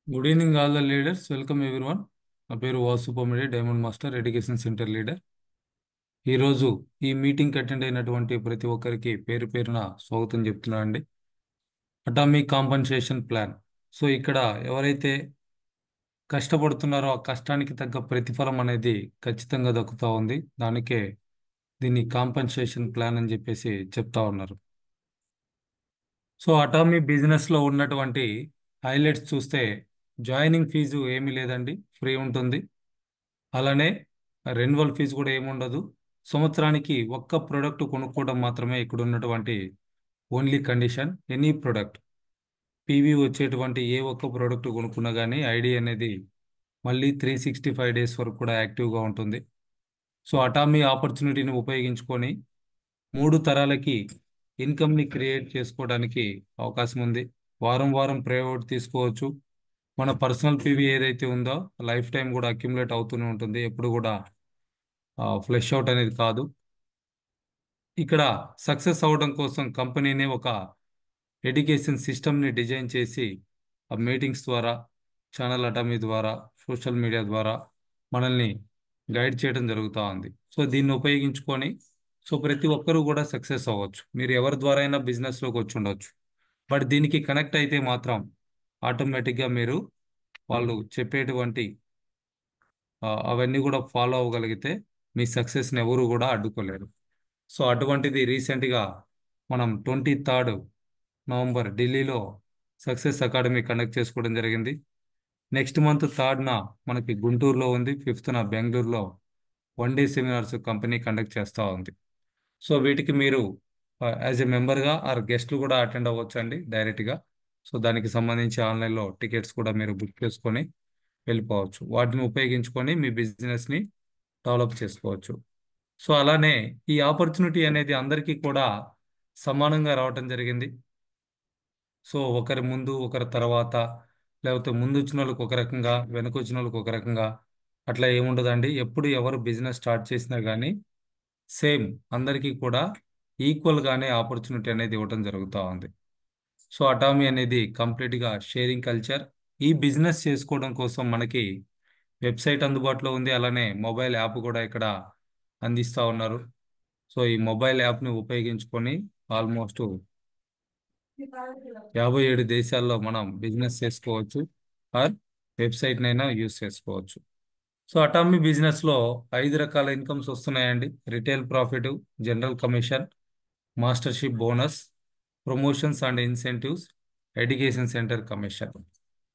Good evening all the leaders, welcome everyone. నా పేరు Vasu Pomidi, Diamond Master Education Centre leader. ఈరోజు ఈ మీటింగ్ అటెండ్ అయినటువంటి ప్రతి ఒక్కరికి పేరు పేరున స్వాగతం చెప్తున్నా అండి. Atomic compensation plan. సో ఇక్కడ ఎవరైతే కష్టపడుతున్నారో ఆ కష్టానికి తగ్గ ప్రతిఫలం అనేది ఖచ్చితంగా దక్కుతా ఉంది. దానికే దీన్ని కాంపన్సేషన్ ప్లాన్ అని చెప్పేసి చెప్తా ఉన్నారు. సో అటామీ బిజినెస్లో ఉన్నటువంటి హైలైట్స్ చూస్తే జాయినింగ్ ఫీజు ఏమీ లేదండి, ఫ్రీ ఉంటుంది. అలానే రెన్యువల్ ఫీజు కూడా ఏముండదు. సంవత్సరానికి ఒక్క ప్రోడక్ట్ కొనుక్కోవడం మాత్రమే ఇక్కడ ఉన్నటువంటి only condition. Any product PV వచ్చేటువంటి ఏ ఒక్క ప్రోడక్ట్ కొనుక్కున్నా కానీ ఐడి అనేది మళ్ళీ 365 డేస్ వరకు కూడా యాక్టివ్గా ఉంటుంది. సో అటామీ ఆపర్చునిటీని ఉపయోగించుకొని 3 తరాలకి ఇన్కమ్ని క్రియేట్ చేసుకోవడానికి అవకాశం ఉంది. వారం వారం ప్రైవేట్ తీసుకోవచ్చు. మన పర్సనల్ పీవీ ఏదైతే ఉందో లైఫ్ టైం కూడా అక్యుములేట్ అవుతూనే ఉంటుంది, ఎప్పుడు కూడా ఫ్లెష్ అవుట్ అనేది కాదు. ఇక్కడ సక్సెస్ అవ్వడం కోసం కంపెనీనే ఒక ఎడ్యుకేషన్ సిస్టమ్ని డిజైన్ చేసి ఆ మీటింగ్స్ ద్వారా, ఛానల్ అటామీ ద్వారా, సోషల్ మీడియా ద్వారా మనల్ని గైడ్ చేయడం జరుగుతూ ఉంది. సో దీన్ని ఉపయోగించుకొని ప్రతి ఒక్కరూ కూడా సక్సెస్ అవ్వచ్చు. మీరు ఎవరి ద్వారా అయినా బిజినెస్లోకి వచ్చి ఉండొచ్చు. బట్ దీనికి కనెక్ట్ అయితే మాత్రం ఆటోమేటిక్గా మీరు వాళ్ళు చెప్పేటువంటి అవన్నీ కూడా ఫాలో అవ్వగలిగితే మీ సక్సెస్ని ఎవరు కూడా అడ్డుకోలేరు. సో అటువంటిది రీసెంట్గా మనం 23 నవంబర్ ఢిల్లీలో సక్సెస్ అకాడమీ కండక్ట్ చేసుకోవడం జరిగింది. నెక్స్ట్ మంత్ 3న మనకి గుంటూరులో ఉంది, 5న బెంగళూరులో 1 డే సెమినార్స్ కంపెనీ కండక్ట్ చేస్తూ ఉంది. సో వీటికి మీరు యాజ్ ఎ మెంబర్గా ఆర్ గెస్ట్లు కూడా అటెండ్ అవ్వచ్చు అండి డైరెక్ట్గా. సో దానికి సంబంధించి ఆన్లైన్లో టికెట్స్ కూడా మీరు బుక్ చేసుకొని వెళ్ళిపోవచ్చు. వాటిని ఉపయోగించుకొని మీ బిజినెస్ని డెవలప్ చేసుకోవచ్చు. సో అలానే ఈ ఆపర్చునిటీ అనేది అందరికీ కూడా సమానంగా రావటం జరిగింది. సో ఒకరి ముందు ఒకరి తర్వాత, లేకపోతే ముందు వచ్చిన వాళ్ళకి ఒక రకంగా, వెనక వచ్చిన వాళ్ళకి ఒక రకంగా అట్లా ఏముండదండి. ఎప్పుడు ఎవరు బిజినెస్ స్టార్ట్ చేసినా కానీ సేమ్ అందరికీ కూడా ఈక్వల్గానే ఆపర్చునిటీ అనేది ఇవ్వటం జరుగుతూ ఉంది. సో అటామీ అనేది కంప్లీట్గా షేరింగ్ కల్చర్. ఈ బిజినెస్ చేసుకోవడం కోసం మనకి వెబ్సైట్ అందుబాటులో ఉంది, అలానే మొబైల్ యాప్ కూడా ఇక్కడ అందిస్తూ ఉన్నారు. సో ఈ మొబైల్ యాప్ని ఉపయోగించుకొని ఆల్మోస్ట్ 57 దేశాల్లో మనం బిజినెస్ చేసుకోవచ్చు, ఆర్ వెబ్సైట్నైనా యూస్ చేసుకోవచ్చు. సో అటామీ బిజినెస్లో 5 రకాల ఇన్కమ్స్ వస్తున్నాయండి. Retail profit, general commission, mastership bonus, promotions and incentives, education centre commission.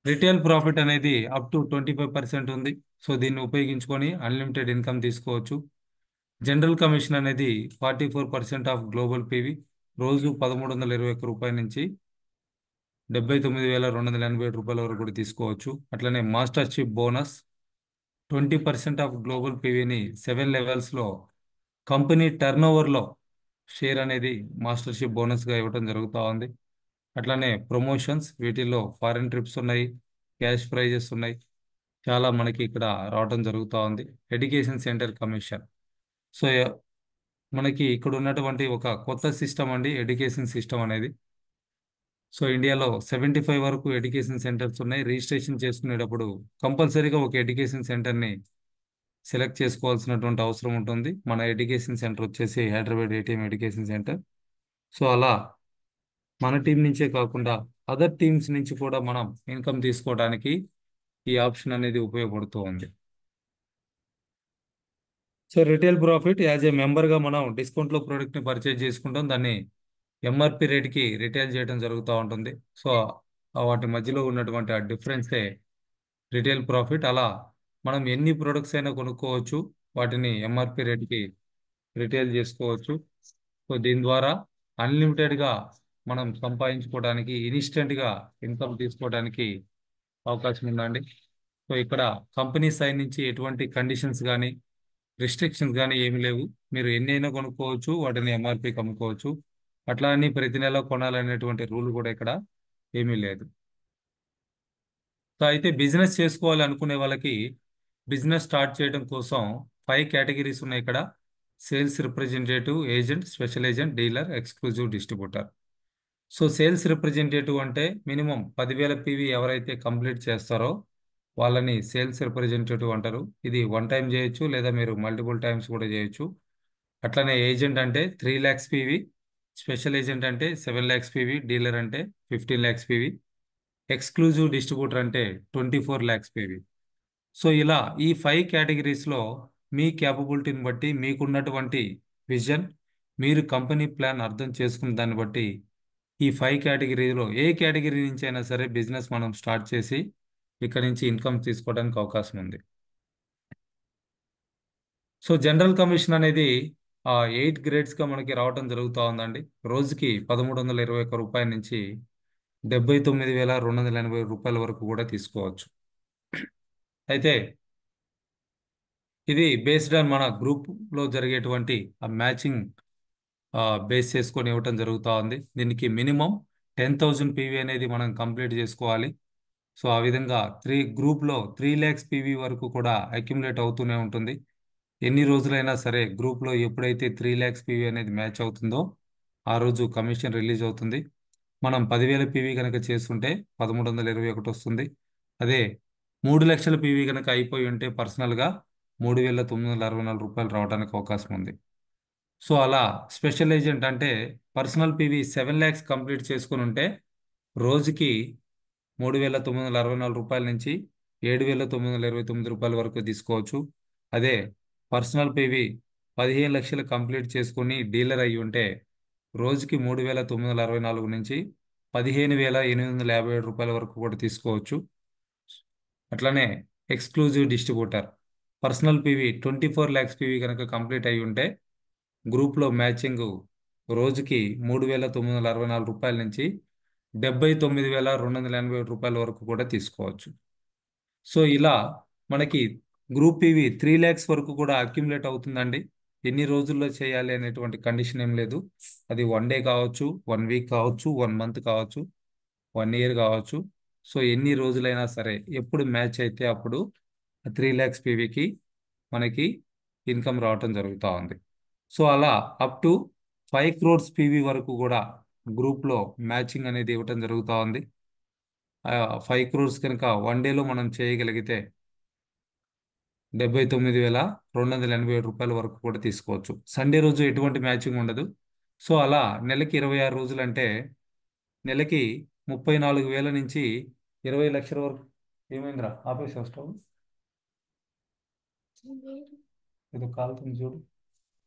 Retail profit అనేది అప్ టు 25% ఉంది. సో దీన్ని ఉపయోగించుకొని అన్లిమిటెడ్ ఇన్కమ్ తీసుకోవచ్చు. జనరల్ కమిషన్ అనేది 44% ఆఫ్ గ్లోబల్ పీవీ, రోజు 1,321 రూపాయల నుంచి 79,287 రూపాయల వరకు కూడా తీసుకోవచ్చు. అట్లనే మాస్టర్షిప్ బోనస్ 20% ఆఫ్ గ్లోబల్ పీవీని 7 లెవెల్స్లో కంపెనీ టర్న్ ఓవర్లో షేర్ అనేది మాస్టర్షిప్ బోనస్గా ఇవ్వడం జరుగుతూ ఉంది. అట్లనే ప్రమోషన్స్, వీటిల్లో ఫారిన్ ట్రిప్స్ ఉన్నాయి, క్యాష్ ప్రైజెస్ ఉన్నాయి, చాలా మనకి ఇక్కడ రావడం జరుగుతూ ఉంది. Education centre commission. సో మనకి ఇక్కడ ఉన్నటువంటి ఒక కొత్త సిస్టమ్ అండి ఎడ్యుకేషన్ సిస్టమ్ అనేది. సో ఇండియాలో 75 వరకు ఎడ్యుకేషన్ సెంటర్స్ ఉన్నాయి. రిజిస్ట్రేషన్ చేసుకునేటప్పుడు కంపల్సరీగా ఒక ఎడ్యుకేషన్ సెంటర్ని సెలెక్ట్ చేసుకోవాల్సినటువంటి అవసరం ఉంటుంది. మన ఎడ్యుకేషన్ సెంటర్ వచ్చేసి Hyderabad ATM education centre. So అలా మన టీం నుంచే కాకుండా అదర్ టీమ్స్ నుంచి కూడా మనం ఇన్కమ్ తీసుకోవడానికి ఈ ఆప్షన్ అనేది ఉపయోగపడుతూ ఉంది. So retail profit as a మెంబర్గా మనం డిస్కౌంట్లో ప్రోడక్ట్ని పర్చేజ్ చేసుకుంటాం, దాన్ని ఎంఆర్పి రేట్కి రిటైల్ చేయడం జరుగుతూ ఉంటుంది. సో వాటి మధ్యలో ఉన్నటువంటి ఆ డిఫరెన్సే రిటైల్ ప్రాఫిట్. అలా మనం ఎన్ని ప్రొడక్ట్స్ అయినా కొనుక్కోవచ్చు, వాటిని ఎంఆర్పి రేట్కి రిటైల్ చేసుకోవచ్చు. సో దీని ద్వారా అన్లిమిటెడ్గా మనం సంపాదించుకోవడానికి, ఇన్స్టెంట్గా ఇన్కమ్ తీసుకోవడానికి అవకాశం ఉందండి. సో ఇక్కడ కంపెనీ సైడ్ నుంచి ఎటువంటి కండిషన్స్ కానీ రిస్ట్రిక్షన్స్ కానీ ఏమి లేవు. మీరు ఎన్ని అయినా కొనుక్కోవచ్చు, వాటిని ఎంఆర్పికి అమ్ముకోవచ్చు. అట్లా అని ప్రతి నెల కొనాలనేటువంటి రూల్ కూడా ఇక్కడ ఏమీ లేదు. సో అయితే బిజినెస్ చేసుకోవాలి అనుకునే వాళ్ళకి బిజినెస్ స్టార్ట్ చేయడం కోసం 5 కేటగిరీస్ ఉన్నాయి ఇక్కడ. Sales representative, agent, special agent, dealer, exclusive distributor. So sales representative అంటే మినిమం 10,000 పీవీ ఎవరైతే కంప్లీట్ చేస్తారో వాళ్ళని సేల్స్ రిప్రజెంటేటివ్ అంటారు. ఇది వన్ టైం చేయొచ్చు లేదా మీరు మల్టిపుల్ టైమ్స్ కూడా చేయొచ్చు. అట్లనే ఏజెంట్ అంటే 3 lakhs పీవీ, స్పెషల్ ఏజెంట్ అంటే 7 lakhs పీవీ, డీలర్ అంటే 15 lakhs పీవీ, ఎక్స్క్లూజివ్ డిస్ట్రిబ్యూటర్ అంటే 24 lakhs పీవీ. సో ఇలా ఈ 5 కేటగిరీస్లో మీ క్యాపబిలిటీని బట్టి మీకున్నటువంటి విజన్, మీరు కంపెనీ ప్లాన్ అర్థం చేసుకున్న దాన్ని బట్టి ఈ 5 కేటగిరీలో ఏ కేటగిరీ నుంచి అయినా సరే బిజినెస్ మనం స్టార్ట్ చేసి ఇక్కడ నుంచి ఇన్కమ్ తీసుకోవడానికి అవకాశం ఉంది. సో జనరల్ కమిషన్ అనేది 8 గ్రేడ్స్గా మనకి రావడం జరుగుతూ ఉందండి. రోజుకి 1,321 రూపాయల నుంచి 79,280 రూపాయల వరకు కూడా తీసుకోవచ్చు. అయితే ఇది బేస్డ్ ఆన్ మన గ్రూప్లో జరిగేటువంటి ఆ మ్యాచింగ్ బేస్ చేసుకొని ఇవ్వటం జరుగుతూ ఉంది. దీనికి మినిమం 10,000 పీవీ అనేది మనం కంప్లీట్ చేసుకోవాలి. సో ఆ విధంగా గ్రూప్లో 3 lakhs పీవీ వరకు కూడా అక్యుములేట్ అవుతూనే ఉంటుంది. ఎన్ని రోజులైనా సరే గ్రూప్లో ఎప్పుడైతే 3 lakhs పీవీ అనేది మ్యాచ్ అవుతుందో ఆ రోజు కమిషన్ రిలీజ్ అవుతుంది. మనం 10,000 పీవీ కనుక చేస్తుంటే 1,321 వస్తుంది. అదే 3 లక్షల పీవీ కనుక అయిపోయి ఉంటే పర్సనల్గా 3,964 రూపాయలు రావడానికి అవకాశం ఉంది. సో అలా స్పెషల్ ఏజెంట్ అంటే పర్సనల్ పీవీ 7 lakhs కంప్లీట్ చేసుకుని ఉంటే రోజుకి 3,964 రూపాయల నుంచి 7,929 రూపాయల వరకు తీసుకోవచ్చు. అదే పర్సనల్ పీవీ 15 లక్షలు కంప్లీట్ చేసుకుని డీలర్ అయ్యి ఉంటే రోజుకి 3,964 నుంచి 15,857 రూపాయల వరకు కూడా తీసుకోవచ్చు. అట్లనే exclusive distributor personal PV 24 lakhs PV కనుక కంప్లీట్ అయ్యి ఉంటే గ్రూప్లో మ్యాచింగ్ రోజుకి 3,964 రూపాయల నుంచి 79,287 రూపాయల వరకు కూడా తీసుకోవచ్చు. సో ఇలా మనకి గ్రూప్ పీవీ 3 lakhs వరకు కూడా అక్యుములేట్ అవుతుందండి. ఎన్ని రోజుల్లో చేయాలి అనేటువంటి కండిషన్ ఏం లేదు. అది 1 డే కావచ్చు, 1 వీక్ కావచ్చు, 1 మంత్ కావచ్చు, 1 ఇయర్ కావచ్చు. సో ఎన్ని రోజులైనా సరే ఎప్పుడు మ్యాచ్ అయితే అప్పుడు 3 lakhs పీవీకి మనకి ఇన్కమ్ రావటం జరుగుతూ ఉంది. సో అలా అప్ టు 5 crores పీవీ వరకు కూడా గ్రూప్లో మ్యాచింగ్ అనేది ఇవ్వటం జరుగుతూ ఉంది. 5 crores కనుక 1 డేలో మనం చేయగలిగితే 79,287 రూపాయల వరకు కూడా తీసుకోవచ్చు. సండే రోజు ఎటువంటి మ్యాచింగ్ ఉండదు. సో అలా నెలకి 26 రోజులు అంటే నెలకి 34,000 నుంచి 20 లక్షల వరకు. ఏమైందిరా ఆపేసి వస్తావు? ఇది కాలుతుంది చూడు,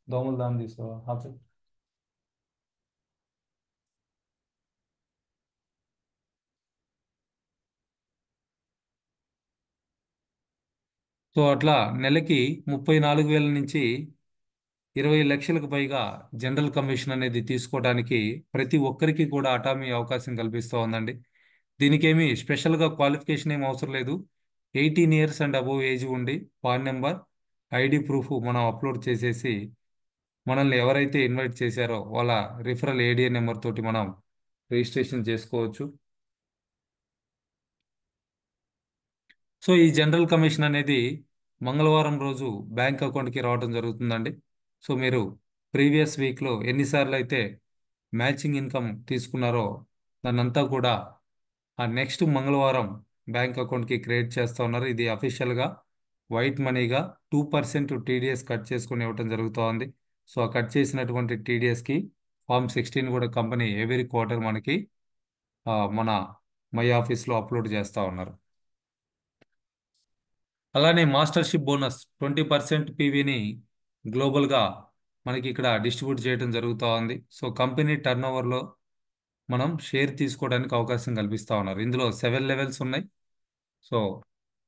దోమలు దాన్ని తీసుకోవా ఆపే. సో అట్లా నెలకి 34,000 నుంచి 20 లక్షలకు పైగా జనరల్ కమిషన్ అనేది తీసుకోవడానికి ప్రతి ఒక్కరికి కూడా అటామీ అవకాశం కల్పిస్తూ ఉందండి. దీనికేమి స్పెషల్గా క్వాలిఫికేషన్ ఏం అవసరం లేదు. 18 years అండ్ అబోవ్ ఏజ్ ఉండి పాన్ నెంబర్, ఐడి ప్రూఫ్ మనం అప్లోడ్ చేసేసి మనల్ని ఎవరైతే ఇన్వైట్ చేశారో వాళ్ళ రిఫరల్ ఏడిఎన్ నెంబర్ తోటి మనం రిజిస్ట్రేషన్ చేసుకోవచ్చు. సో ఈ జనరల్ కమిషన్ అనేది మంగళవారం రోజు బ్యాంక్ అకౌంట్కి రావడం జరుగుతుందండి. సో మీరు ప్రీవియస్ వీక్లో ఎన్నిసార్లు అయితే మ్యాచింగ్ ఇన్కమ్ తీసుకున్నారో దాన్నంతా కూడా ఆ నెక్స్ట్ మంగళవారం బ్యాంక్ అకౌంట్కి క్రియేట్ చేస్తూ ఉన్నారు. ఇది అఫీషియల్గా వైట్ మనీగా 2% టీడీఎస్ కట్ చేసుకుని ఇవ్వటం జరుగుతూ ఉంది. సో ఆ కట్ చేసినటువంటి టీడీఎస్కి Form 16 కూడా కంపెనీ ఎవ్రీ క్వార్టర్ మనకి మన మై ఆఫీస్లో అప్లోడ్ చేస్తూ ఉన్నారు. అలానే మాస్టర్షిప్ బోనస్ 20% పీవీని గ్లోబల్గా మనకి ఇక్కడ డిస్ట్రిబ్యూట్ చేయడం జరుగుతూ ఉంది. సో కంపెనీ టర్న్ ఓవర్లో మనం షేర్ తీసుకోవడానికి అవకాశం కల్పిస్తూ ఉన్నారు. ఇందులో 7 లెవెల్స్ ఉన్నాయి. సో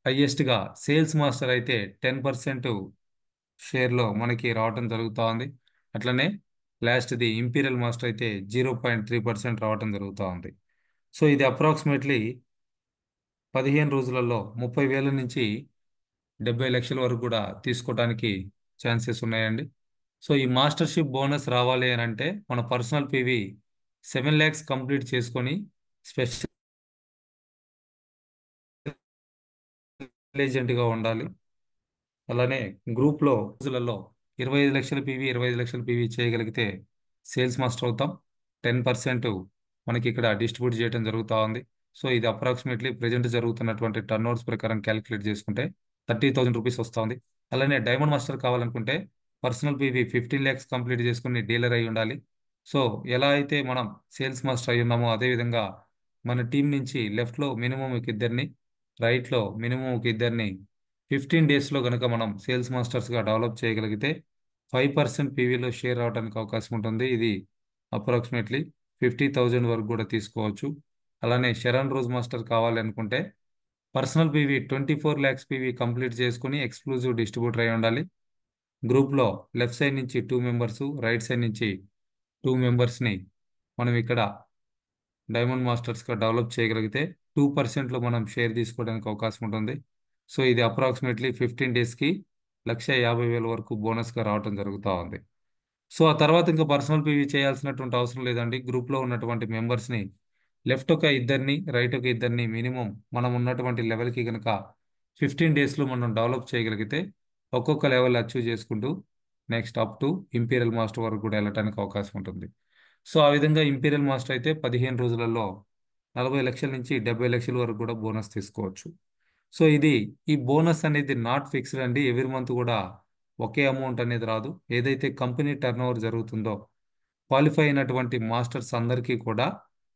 హయ్యెస్ట్గా సేల్స్ మాస్టర్ అయితే 10% షేర్లో మనకి రావడం జరుగుతూ ఉంది. అట్లనే లాస్ట్ది ఇంపీరియల్ మాస్టర్ అయితే 0.3% రావడం జరుగుతూ ఉంది. సో ఇది అప్రాక్సిమేట్లీ 15 రోజులలో 30,000 నుంచి 70 లక్షల వరకు కూడా తీసుకోవడానికి ఛాన్సెస్ ఉన్నాయండి. సో ఈ మాస్టర్షిప్ బోనస్ రావాలి అని అంటే మన పర్సనల్ పీవీ 7 lakhs కంప్లీట్ చేసుకొని స్పెషల్ ఏజెంట్గా ఉండాలి. అలానే గ్రూప్లో రోజులలో 25 లక్షల పీవీ 25 లక్షల పీవీ చేయగలిగితే సేల్స్ మాస్టర్ అవుతాం. 10% మనకి ఇక్కడ డిస్ట్రిబ్యూట్ చేయడం జరుగుతూ ఉంది. సో ఇది అప్రాక్సిమేట్లీ ప్రెజెంట్ జరుగుతున్నటువంటి టర్న్ ఓవర్స్ ప్రకారం క్యాలిక్యులేట్ చేసుకుంటే 30,000 రూపీస్ వస్తుంది. అలానే డైమండ్ మాస్టర్ కావాలనుకుంటే పర్సనల్ పీవీ 15 ల్యాక్స్ కంప్లీట్ చేసుకుని డీలర్ అయి ఉండాలి. సో ఎలా అయితే మనం సేల్స్ మాస్టర్ అయి ఉన్నామో అదేవిధంగా మన టీం నుంచి లెఫ్ట్లో మినిమం ఒక ఇద్దరిని, రైట్లో మినిమం ఒక ఇద్దరిని 15 డేస్లో కనుక మనం సేల్స్ మాస్టర్స్గా డెవలప్ చేయగలిగితే 5% పీవీలో షేర్ అవడానికి అవకాశం ఉంటుంది. ఇది అప్రాక్సిమేట్లీ 50,000 వరకు కూడా తీసుకోవచ్చు. అలానే శరణ్ రోజ్ మాస్టర్ కావాలి అనుకుంటే personal PV 24 lakhs PV complete చేసుకుని ఎక్స్క్లూజివ్ డిస్ట్రిబ్యూటర్ అయి ఉండాలి. గ్రూప్లో లెఫ్ట్ సైడ్ నుంచి 2 మెంబర్స్, రైట్ సైడ్ నుంచి 2 మెంబర్స్ని మనం ఇక్కడ డైమండ్ మాస్టర్స్గా డెవలప్ చేయగలిగితే 2%లో మనం షేర్ తీసుకోవడానికి అవకాశం ఉంటుంది. సో ఇది అప్రాక్సిమేట్లీ 15 డేస్కి 1,50,000 వరకు బోనస్గా రావడం జరుగుతూ ఉంది. సో ఆ తర్వాత ఇంకా పర్సనల్ పీవీ చేయాల్సినటువంటి అవసరం లేదండి. గ్రూప్లో ఉన్నటువంటి మెంబర్స్ని లెఫ్ట్ ఒక ఇద్దరిని, రైట్ ఒక ఇద్దరిని మినిమం మనం ఉన్నటువంటి లెవెల్కి కనుక 15 డేస్లో మనం డెవలప్ చేయగలిగితే ఒక్కొక్క లెవెల్ అచీవ్ చేసుకుంటూ next up to imperial master వరకు కూడా వెళ్ళడానికి అవకాశం ఉంటుంది. సో ఆ విధంగా ఇంపీరియల్ మాస్టర్ అయితే 15 రోజులలో 40 లక్షల నుంచి 70 లక్షల వరకు కూడా బోనస్ తీసుకోవచ్చు. సో ఈ బోనస్ అనేది నాట్ ఫిక్స్డ్ అండి. ఎవ్రీ మంత్ కూడా ఒకే అమౌంట్ అనేది రాదు. ఏదైతే కంపెనీ టర్న్ ఓవర్ జరుగుతుందో క్వాలిఫై అయినటువంటి మాస్టర్స్ అందరికీ కూడా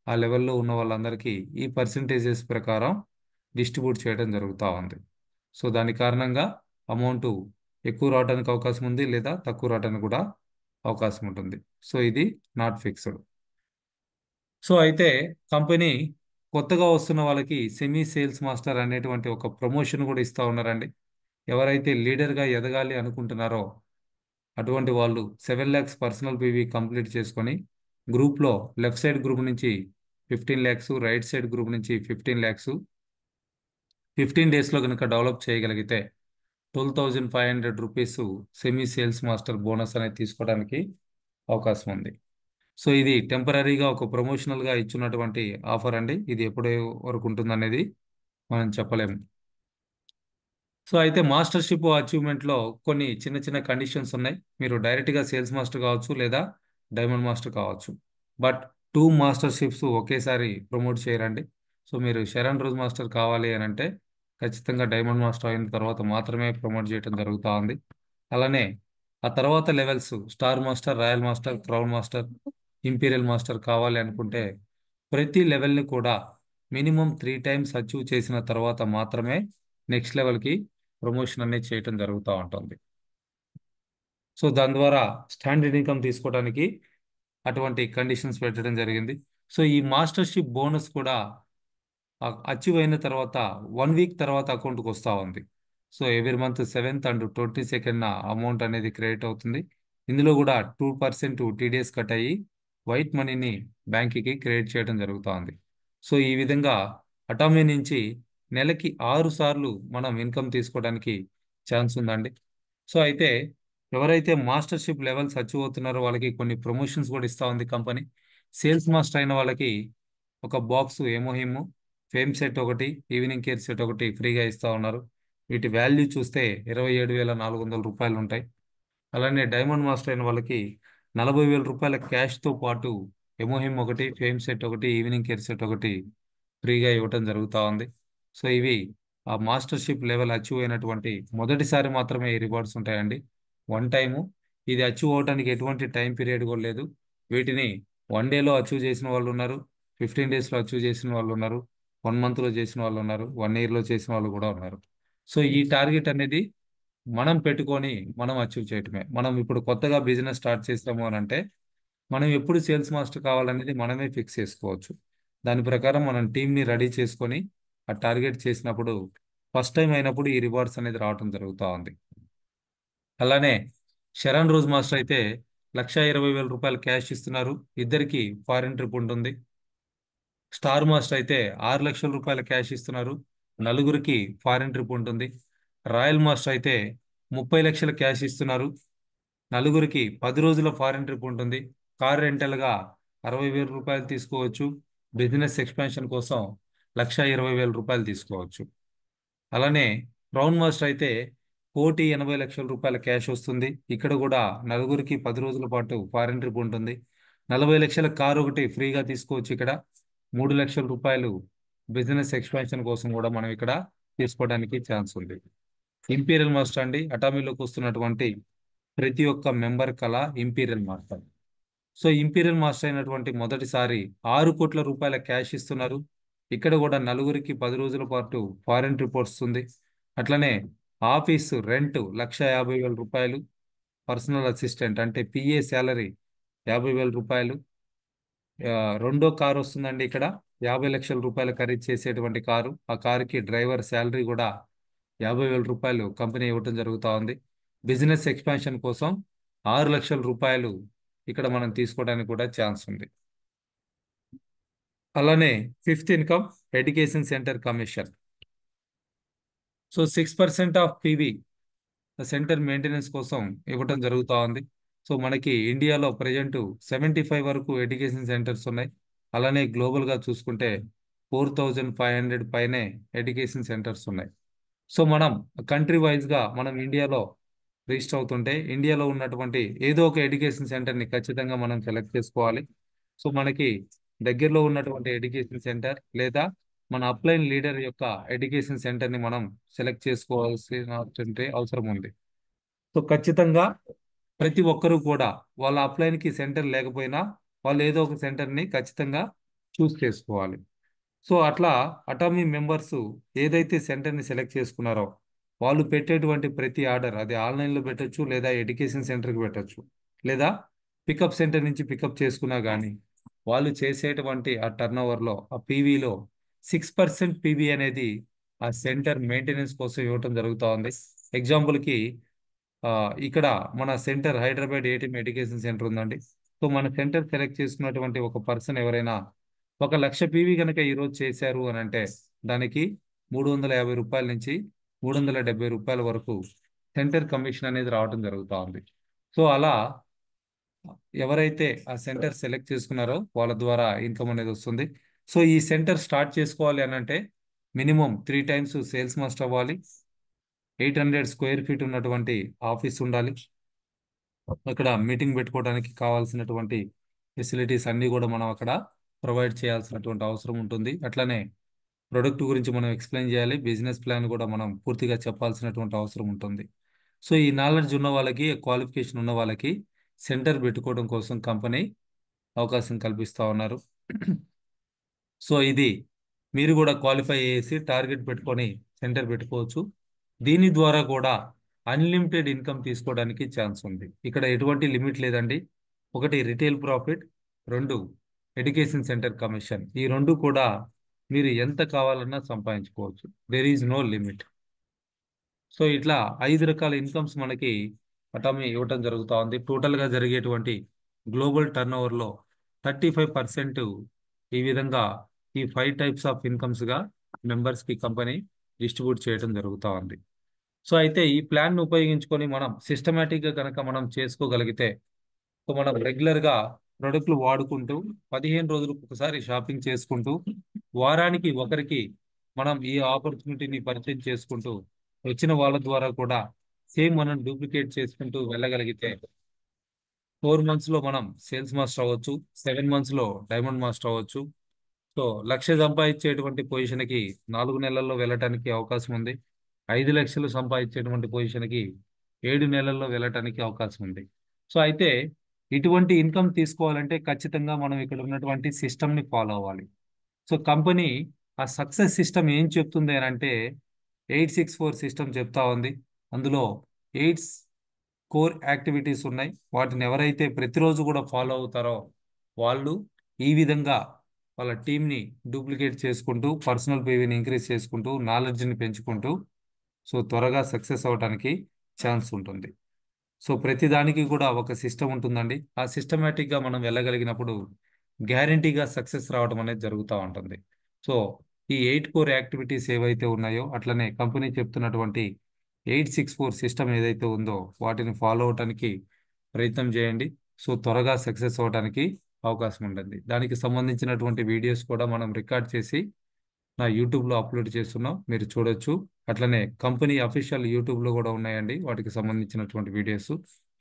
ఆ లెవెల్లో ఉన్న వాళ్ళందరికీ ఈ పర్సంటేజెస్ ప్రకారం డిస్ట్రిబ్యూట్ చేయడం జరుగుతూ ఉంది. సో దాని కారణంగా అమౌంట్ ఎక్కువ రావడానికి అవకాశం ఉంది, లేదా తక్కువ రావడానికి కూడా అవకాశం ఉంటుంది. సో ఇది నాట్ ఫిక్స్డ్. సో అయితే కంపెనీ కొత్తగా వస్తున్న వాళ్ళకి సెమీ సేల్స్ మాస్టర్ అనేటువంటి ఒక ప్రమోషన్ కూడా ఇస్తూ ఉన్నారండి. ఎవరైతే లీడర్గా ఎదగాలి అనుకుంటున్నారో అటువంటి వాళ్ళు 7 ల్యాక్స్ పర్సనల్ పీవీ కంప్లీట్ చేసుకొని గ్రూప్లో లెఫ్ట్ సైడ్ గ్రూప్ నుంచి 15 ల్యాక్స్, రైట్ సైడ్ గ్రూప్ నుంచి 15 ల్యాక్స్ 15 డేస్లో కనుక డెవలప్ చేయగలిగితే 12,500 rupees semi sales master bonus అనేది తీసుకోవడానికి అవకాశం ఉంది. సో ఇది టెంపరీగా ఒక ప్రమోషనల్గా ఇచ్చినటువంటి ఆఫర్ అండి. ఇది ఎప్పటి వరకు ఉంటుందనేది మనం చెప్పలేము. సో అయితే మాస్టర్షిప్ అచీవ్మెంట్లో కొన్ని చిన్న చిన్న కండిషన్స్ ఉన్నాయి. మీరు డైరెక్ట్గా సేల్స్ మాస్టర్ కావచ్చు, లేదా డైమండ్ మాస్టర్ కావచ్చు. బట్ 2 మాస్టర్షిప్స్ ఒకేసారి ప్రమోట్ చేయరండి. సో మీరు శరణ్ రోజ్ మాస్టర్ కావాలి అని అంటే ఖచ్చితంగా డైమండ్ మాస్టర్ అయిన తర్వాత మాత్రమే ప్రమోట్ చేయడం జరుగుతూ ఉంది. అలానే ఆ తర్వాత levels star master, royal master, crown master, imperial master కావాలి అనుకుంటే ప్రతి లెవెల్ని కూడా మినిమం 3 టైమ్స్ అచీవ్ చేసిన తర్వాత మాత్రమే నెక్స్ట్ లెవెల్కి ప్రమోషన్ అనేది చేయటం జరుగుతూ ఉంటుంది. సో దాని ద్వారా స్టాండర్డ్ ఇన్కమ్ తీసుకోవడానికి అటువంటి కండిషన్స్ పెట్టడం జరిగింది. సో ఈ మాస్టర్షిప్ బోనస్ కూడా అచీవ్ అయిన తర్వాత 1 వీక్ తర్వాత అకౌంట్కి వస్తూ ఉంది. So every month 7th and 22nd amount అనేది క్రెడిట్ అవుతుంది. ఇందులో కూడా 2% టీడీఎస్ కట్ అయ్యి వైట్ మనీని బ్యాంక్కి క్రెడిట్ చేయడం జరుగుతూ ఉంది. సో ఈ విధంగా అటామీ నుంచి నెలకి 6 సార్లు మనం ఇన్కమ్ తీసుకోవడానికి ఛాన్స్ ఉందండి. సో అయితే ఎవరైతే మాస్టర్షిప్ లెవెల్స్ అచీవ్ అవుతున్నారో వాళ్ళకి కొన్ని ప్రమోషన్స్ కూడా ఇస్తూ ఉంది కంపెనీ. సేల్స్ మాస్టర్ అయిన వాళ్ళకి ఒక బాక్స్ ఎమోహిమ్ ఫేమ్ సెట్ ఒకటి, ఈవినింగ్ కేర్ సెట్ ఒకటి ఫ్రీగా ఇస్తూ ఉన్నారు. వీటి వాల్యూ చూస్తే 27,400 రూపాయలు ఉంటాయి. అలానే డైమండ్ మాస్టర్ అయిన వాళ్ళకి 40,000 రూపాయల క్యాష్తో పాటు ఎమోహిమ్ ఒకటి, ఫేమ్ సెట్ ఒకటి, ఈవినింగ్ కేర్ సెట్ ఒకటి ఫ్రీగా ఇవ్వటం జరుగుతూ ఉంది. సో ఇవి ఆ మాస్టర్షిప్ లెవెల్ అచీవ్ అయినటువంటి మొదటిసారి మాత్రమే ఈ రివార్డ్స్ ఉంటాయండి. వన్ టైము ఇది అచీవ్ అవడానికి ఎటువంటి టైం పీరియడ్ కూడా లేదు. వీటిని 1 డేలో అచీవ్ చేసిన వాళ్ళు ఉన్నారు, 15 డేస్లో అచీవ్ చేసిన వాళ్ళు ఉన్నారు, 1 మంత్లో చేసిన వాళ్ళు ఉన్నారు, 1 ఇయర్లో చేసిన వాళ్ళు కూడా ఉన్నారు. సో ఈ టార్గెట్ అనేది మనం పెట్టుకొని మనం అచీవ్ చేయటమే. మనం ఇప్పుడు కొత్తగా బిజినెస్ స్టార్ట్ చేస్తాము అని అంటే మనం ఎప్పుడు సేల్స్ మాస్టర్ కావాలనేది మనమే ఫిక్స్ చేసుకోవచ్చు. దాని ప్రకారం మనం టీంని రెడీ చేసుకొని ఆ టార్గెట్ చేసినప్పుడు ఫస్ట్ టైం అయినప్పుడు ఈ రివార్డ్స్ అనేది రావడం జరుగుతూ ఉంది. అలానే శరణ్ రోజ్ మాస్టర్ అయితే 1,20,000 రూపాయలు క్యాష్ ఇస్తున్నారు. ఇద్దరికి ఫారిన్ ట్రిప్ ఉంటుంది. స్టార్ మాస్టర్ అయితే 6 లక్షల రూపాయల క్యాష్ ఇస్తున్నారు. నలుగురికి ఫారిన్ ట్రిప్ ఉంటుంది. రాయల్ మాస్టర్ అయితే 30 లక్షల క్యాష్ ఇస్తున్నారు. నలుగురికి 10 రోజుల ఫారిన్ ట్రిప్ ఉంటుంది. కార్ రెంటల్గా 60,000 రూపాయలు తీసుకోవచ్చు. బిజినెస్ ఎక్స్పాన్షన్ కోసం 1,20,000 రూపాయలు తీసుకోవచ్చు. అలానే క్రౌన్ మాస్టర్ అయితే 1,80,00,000 రూపాయల క్యాష్ వస్తుంది. ఇక్కడ కూడా నలుగురికి 10 రోజుల పాటు ఫారిన్ ట్రిప్ ఉంటుంది. 40 లక్షల కారు ఒకటి ఫ్రీగా తీసుకోవచ్చు ఇక్కడ. 3 లక్షల రూపాయలు బిజినెస్ ఎక్స్పాన్షన్ కోసం కూడా మనం ఇక్కడ తీసుకోవడానికి ఛాన్స్ ఉంది. ఇంపీరియల్ మాస్టర్ అండి, అటామీలోకి వస్తున్నటువంటి ప్రతి ఒక్క మెంబర్ కల imperial master. So imperial master అయినటువంటి మొదటిసారి 6 కోట్ల రూపాయల క్యాష్ ఇస్తున్నారు. ఇక్కడ కూడా నలుగురికి 10 రోజుల పాటు ఫారెన్ ట్రిప్ వస్తుంది. అట్లనే ఆఫీసు రెంట్ 1,50,000 రూపాయలు. పర్సనల్ అసిస్టెంట్ అంటే పిఏ శాలరీ 50,000 రూపాయలు. రెండో కారు వస్తుందండి ఇక్కడ, 50 లక్షల రూపాయల ఖరీదు చేసేటువంటి కారు. ఆ కారుకి డ్రైవర్ శాలరీ కూడా 50,000 రూపాయలు కంపెనీ ఇవ్వటం జరుగుతూ ఉంది. బిజినెస్ ఎక్స్పాన్షన్ కోసం 6 లక్షల రూపాయలు ఇక్కడ మనం తీసుకోవడానికి కూడా ఛాన్స్ ఉంది. అలానే fifth income education centre commission. So 6% of PV centre maintenance కోసం ఇవ్వటం జరుగుతూ ఉంది. సో మనకి ఇండియాలో ప్రజెంట్ 75 వరకు ఎడ్యుకేషన్ సెంటర్స్ ఉన్నాయి. అలానే గ్లోబల్గా చూసుకుంటే 4,500 పైనే ఎడ్యుకేషన్ సెంటర్స్ ఉన్నాయి. సో మనం కంట్రీ వైజ్గా మనం ఇండియాలో రిజిస్టర్ అవుతుంటే ఇండియాలో ఉన్నటువంటి ఏదో ఒక ఎడ్యుకేషన్ సెంటర్ని ఖచ్చితంగా మనం సెలెక్ట్ చేసుకోవాలి. సో మనకి దగ్గరలో ఉన్నటువంటి ఎడ్యుకేషన్ సెంటర్ లేదా మన అప్లైన్ లీడర్ యొక్క ఎడ్యుకేషన్ సెంటర్ని మనం సెలెక్ట్ చేసుకోవాల్సినటువంటి అవసరం ఉంది. సో ఖచ్చితంగా ప్రతి ఒక్కరూ కూడా వాళ్ళ అప్లైన్కి సెంటర్ లేకపోయినా వాళ్ళు ఏదో ఒక సెంటర్ని ఖచ్చితంగా చూస్ చేసుకోవాలి. సో అట్లా అటామీ మెంబర్స్ ఏదైతే సెంటర్ని సెలెక్ట్ చేసుకున్నారో వాళ్ళు పెట్టేటువంటి ప్రతి ఆర్డర్ అది ఆన్లైన్లో పెట్టొచ్చు, లేదా ఎడ్యుకేషన్ సెంటర్కి పెట్టొచ్చు, లేదా పికప్ సెంటర్ నుంచి పికప్ చేసుకున్నా కానీ వాళ్ళు చేసేటువంటి ఆ టర్న్ ఓవర్లో ఆ పీవీలో 6% పీవీ అనేది ఆ సెంటర్ మెయింటెనెన్స్ కోసం ఇవ్వటం జరుగుతూ ఉంది. ఎగ్జాంపుల్కి ఇక్కడ మన centre Hyderabad ATM education centre ఉందండి. సో మన సెంటర్ సెలెక్ట్ చేసుకున్నటువంటి ఒక పర్సన్ ఎవరైనా 1 లక్ష పీవీ కనుక ఈరోజు చేశారు అని అంటే దానికి 350 రూపాయల నుంచి 370 రూపాయల వరకు సెంటర్ కమిషన్ అనేది రావడం జరుగుతూ ఉంది. సో అలా ఎవరైతే ఆ సెంటర్ సెలెక్ట్ చేసుకున్నారో వాళ్ళ ద్వారా ఇన్కమ్ అనేది వస్తుంది. సో ఈ సెంటర్ స్టార్ట్ చేసుకోవాలి అని అంటే మినిమం 3 టైమ్స్ సేల్స్ మస్ట్ అవ్వాలి. 800 స్క్వేర్ ఫీట్ ఉన్నటువంటి ఆఫీస్ ఉండాలి. అక్కడ మీటింగ్ పెట్టుకోవడానికి కావాల్సినటువంటి ఫెసిలిటీస్ అన్నీ కూడా మనం అక్కడ ప్రొవైడ్ చేయాల్సినటువంటి అవసరం ఉంటుంది. అట్లనే ప్రొడక్ట్ గురించి మనం ఎక్స్ప్లెయిన్ చేయాలి. బిజినెస్ ప్లాన్ కూడా మనం పూర్తిగా చెప్పాల్సినటువంటి అవసరం ఉంటుంది. సో ఈ నాలెడ్జ్ ఉన్న వాళ్ళకి, క్వాలిఫికేషన్ ఉన్న వాళ్ళకి సెంటర్ పెట్టుకోవడం కోసం కంపెనీ అవకాశం కల్పిస్తూ ఉన్నారు. సో ఇది మీరు కూడా క్వాలిఫై చేసి టార్గెట్ పెట్టుకొని సెంటర్ పెట్టుకోవచ్చు. దీని ద్వారా కూడా అన్లిమిటెడ్ ఇన్కమ్ తీసుకోవడానికి ఛాన్స్ ఉంది. ఇక్కడ ఎటువంటి లిమిట్ లేదండి. ఒకటి retail profit, 2 education centre commission. ఈ రెండు కూడా మీరు ఎంత కావాలన్నా సంపాదించుకోవచ్చు. There is no limit. So ఇట్లా 5 రకాల ఇన్కమ్స్ మనకి అటామీ ఇవ్వటం జరుగుతూ ఉంది. టోటల్గా జరిగేటువంటి గ్లోబల్ టర్న్ ఓవర్లో 35% ఈ విధంగా ఈ 5 టైప్స్ ఆఫ్ ఇన్కమ్స్గా మెంబర్స్కి కంపెనీ డిస్ట్రిబ్యూట్ చేయడం జరుగుతూ ఉంది. సో అయితే ఈ ప్లాన్ను ఉపయోగించుకొని మనం సిస్టమేటిక్గా కనుక మనం చేసుకోగలిగితే సో మనం రెగ్యులర్గా ప్రొడక్ట్లు వాడుకుంటూ 15 రోజులకు ఒకసారి షాపింగ్ చేసుకుంటూ వారానికి ఒకరికి మనం ఈ ఆపర్చునిటీని పరిచయం చేసుకుంటూ వచ్చిన వాళ్ళ ద్వారా కూడా సేమ్ మనం డూప్లికేట్ చేసుకుంటూ వెళ్ళగలిగితే 4 మంత్స్లో మనం సేల్స్ మాస్టర్ అవ్వచ్చు, 7 మంత్స్లో డైమండ్ మాస్టర్ అవ్వచ్చు. సో 1,00,000 సంపాదించేటువంటి పొజిషన్కి 4 నెలల్లో వెళ్ళటానికి అవకాశం ఉంది. 5 లక్షలు సంపాదించేటువంటి పొజిషన్కి 7 నెలల్లో వెళ్ళటానికి అవకాశం ఉంది. సో అయితే ఇటువంటి ఇన్కమ్ తీసుకోవాలంటే ఖచ్చితంగా మనం ఇక్కడ ఉన్నటువంటి సిస్టమ్ని ఫాలో అవ్వాలి. సో కంపెనీ ఆ సక్సెస్ సిస్టమ్ ఏం చెప్తుంది అని అంటే 864 సిస్టమ్ చెప్తా ఉంది. అందులో 8 కోర్ యాక్టివిటీస్ ఉన్నాయి. వాటిని ఎవరైతే ప్రతిరోజు కూడా ఫాలో అవుతారో వాళ్ళు ఈ విధంగా వాళ్ళ టీంని డూప్లికేట్ చేసుకుంటూ పర్సనల్ పీవీని ఇంక్రీజ్ చేసుకుంటూ నాలెడ్జ్ని పెంచుకుంటూ సో త్వరగా సక్సెస్ అవ్వడానికి ఛాన్స్ ఉంటుంది. సో ప్రతిదానికి కూడా ఒక సిస్టమ్ ఉంటుందండి. ఆ సిస్టమేటిక్గా మనం వెళ్ళగలిగినప్పుడు గ్యారంటీగా సక్సెస్ రావడం అనేది జరుగుతూ ఉంటుంది. సో ఈ 8 కోర్ యాక్టివిటీస్ ఏవైతే ఉన్నాయో అట్లనే కంపెనీ చెప్తున్నటువంటి 864 సిస్టమ్ ఏదైతే ఉందో వాటిని ఫాలో అవడానికి ప్రయత్నం చేయండి. సో త్వరగా సక్సెస్ అవ్వడానికి అవకాశం ఉంటుంది. దానికి సంబంధించినటువంటి వీడియోస్ కూడా మనం రికార్డ్ చేసి నా యూట్యూబ్లో అప్లోడ్ చేస్తున్నాం, మీరు చూడొచ్చు. అట్లనే కంపెనీ అఫీషియల్ యూట్యూబ్లో కూడా ఉన్నాయండి వాటికి సంబంధించినటువంటి వీడియోస్.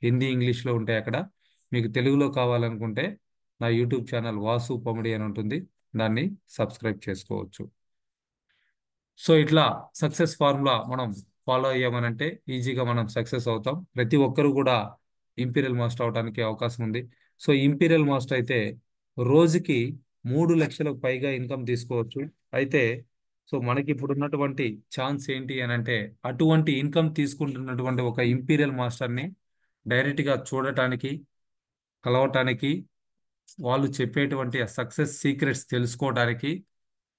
హిందీ, ఇంగ్లీష్లో ఉంటాయి అక్కడ. మీకు తెలుగులో కావాలనుకుంటే నా యూట్యూబ్ ఛానల్ వాసు పమిడి అని ఉంటుంది. దాన్ని సబ్స్క్రైబ్ చేసుకోవచ్చు. సో ఇట్లా సక్సెస్ ఫార్ములా మనం ఫాలో అయ్యామనంటే ఈజీగా మనం సక్సెస్ అవుతాం. ప్రతి ఒక్కరు కూడా ఇంపీరియల్ మాస్టర్ అవడానికి అవకాశం ఉంది. సో ఇంపీరియల్ మాస్టర్ అయితే రోజుకి 3 లక్షలకు పైగా ఇన్కమ్ తీసుకోవచ్చు. అయితే సో మనకి ఇప్పుడు ఉన్నటువంటి ఛాన్స్ ఏంటి అని అంటే, అటువంటి ఇన్కమ్ తీసుకుంటున్నటువంటి ఒక ఇంపీరియల్ మాస్టర్ని డైరెక్ట్గా చూడటానికి, కలవటానికి, వాళ్ళు చెప్పేటువంటి సక్సెస్ సీక్రెట్స్ తెలుసుకోవడానికి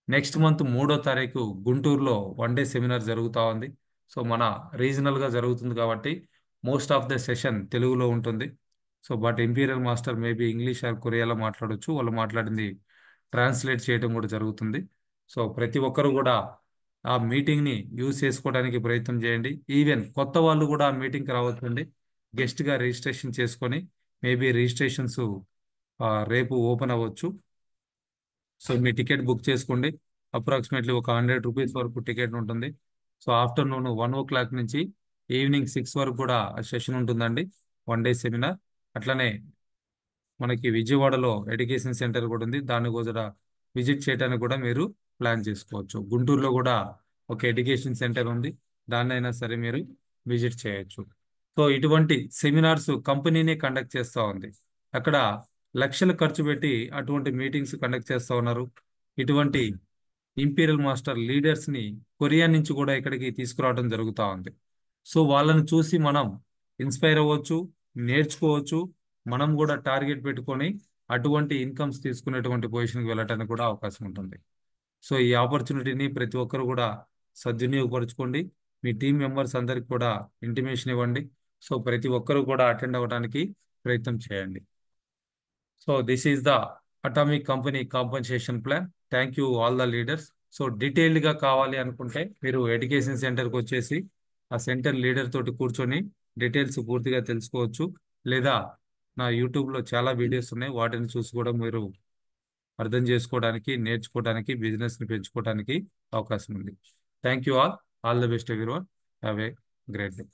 నెక్స్ట్ మంత్ 3వ తారీఖు గుంటూరులో 1 డే సెమినార్ జరుగుతూ ఉంది. సో మన రీజనల్గా జరుగుతుంది కాబట్టి మోస్ట్ ఆఫ్ ద సెషన్ తెలుగులో ఉంటుంది. So but imperial master maybe English are కొరియాలో మాట్లాడొచ్చు. వాళ్ళు మాట్లాడింది ట్రాన్స్లేట్ చేయడం కూడా జరుగుతుంది. సో ప్రతి ఒక్కరు కూడా ఆ మీటింగ్ని యూజ్ చేసుకోవడానికి ప్రయత్నం చేయండి. ఈవెన్ కొత్త వాళ్ళు కూడా ఆ మీటింగ్కి రావచ్చండి. గెస్ట్గా రిజిస్ట్రేషన్ చేసుకొని మేబీ రిజిస్ట్రేషన్స్ రేపు ఓపెన్ అవ్వచ్చు. సో మీ టికెట్ బుక్ చేసుకోండి. అప్రాక్సిమేట్లీ ఒక ₹100 వరకు టికెట్ ఉంటుంది. సో ఆఫ్టర్నూన్ 1 o'clock నుంచి ఈవినింగ్ 6 వరకు కూడా సెషన్ ఉంటుందండి. 1 డే సెమినార్. అట్లనే మనకి విజయవాడలో ఎడ్యుకేషన్ సెంటర్ కూడా ఉంది. దాన్ని కూడా విజిట్ చేయడానికి కూడా మీరు ప్లాన్ చేసుకోవచ్చు. గుంటూరులో కూడా ఒక ఎడ్యుకేషన్ సెంటర్ ఉంది. దాన్నైనా సరే మీరు విజిట్ చేయొచ్చు. సో ఇటువంటి సెమినార్స్ కంపెనీనే కండక్ట్ చేస్తూ ఉంది. అక్కడ లక్షలు ఖర్చు పెట్టి అటువంటి మీటింగ్స్ కండక్ట్ చేస్తూ ఉన్నారు. ఇటువంటి ఇంపీరియల్ మాస్టర్ లీడర్స్ ని కొరియా నుంచి కూడా ఇక్కడికి తీసుకురావడం జరుగుతూ ఉంది. సో వాళ్ళని చూసి మనం ఇన్స్పైర్ అవ్వచ్చు, నేర్చుకోవచ్చు. మనం కూడా టార్గెట్ పెట్టుకొని అటువంటి ఇన్కమ్స్ తీసుకునేటువంటి పొజిషన్కి వెళ్ళటానికి కూడా అవకాశం ఉంటుంది. సో ఈ ఆపర్చునిటీని ప్రతి ఒక్కరు కూడా సద్వినియోగపరచుకోండి. మీ టీం మెంబర్స్ అందరికి కూడా ఇంటిమేషన్ ఇవ్వండి. సో ప్రతి ఒక్కరు కూడా అటెండ్ అవ్వడానికి ప్రయత్నం చేయండి. So this is the atomic company compensation plan. Thank you all the leaders. So డీటెయిల్డ్గా కావాలి అనుకుంటే మీరు ఎడ్యుకేషన్ సెంటర్కి వచ్చేసి ఆ సెంటర్ లీడర్ తోటి కూర్చొని డీటెయిల్స్ పూర్తిగా తెలుసుకోవచ్చు. లేదా నా యూట్యూబ్లో చాలా వీడియోస్ ఉన్నాయి, వాటిని చూసి కూడా మీరు అర్థం చేసుకోవడానికి, నేర్చుకోవడానికి, బిజినెస్ని పెంచుకోవడానికి అవకాశం ఉంది. Thank you all the best everyone. Have a great day.